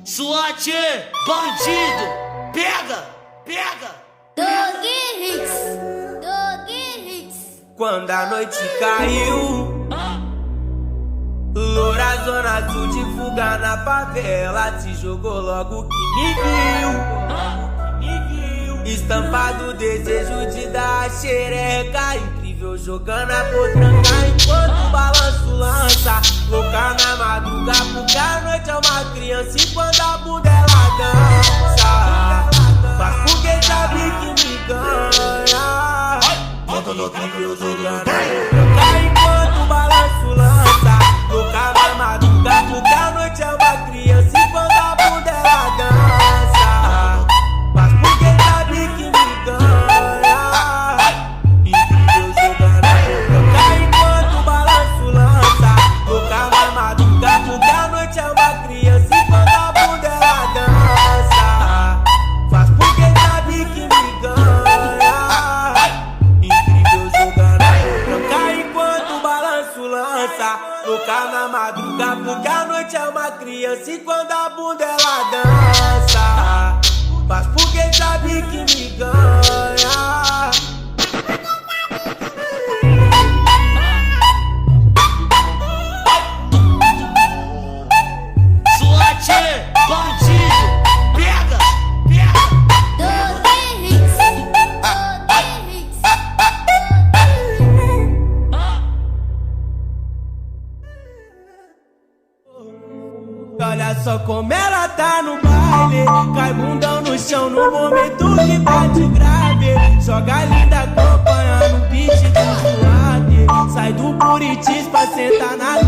SWAT, bandido, pega, pega. Dog Hits. Quando a noite caiu, loura zona sul de fuga na favela, se jogou logo que me viu. Estampado desejo de dar a xereca, incrível jogando a potranca enquanto o balanço lança. Louca na madruga porque a noite é uma criança e quando a bunda ela dança. Mas porque sabe que me ganha. Incrível jogando a potranca enquanto o balanço lança. Louca na madruga porque a noite é uma criança e quando a bunda ela dança. Mas porque sabe que me ganha. Incrível jogando a potranca enquanto o balanço lança. Louca na madruga porque a noite é uma criança e quando a bunda ela dança. Faz porque sabe que me ganha. Incrível jogando a potranca enquanto o balanço lança. Louca na madruga porque a noite é uma criança e quando a bunda ela dança. Mas porque sabe que me ganha. SWAT, bandido, pega, pega. Dog Hits. Olha só como ela tá no baile, cai bundão no chão no momento que bate grave. Joga linda acompanhando o beat do suave. Sai do Buritis pra sentar na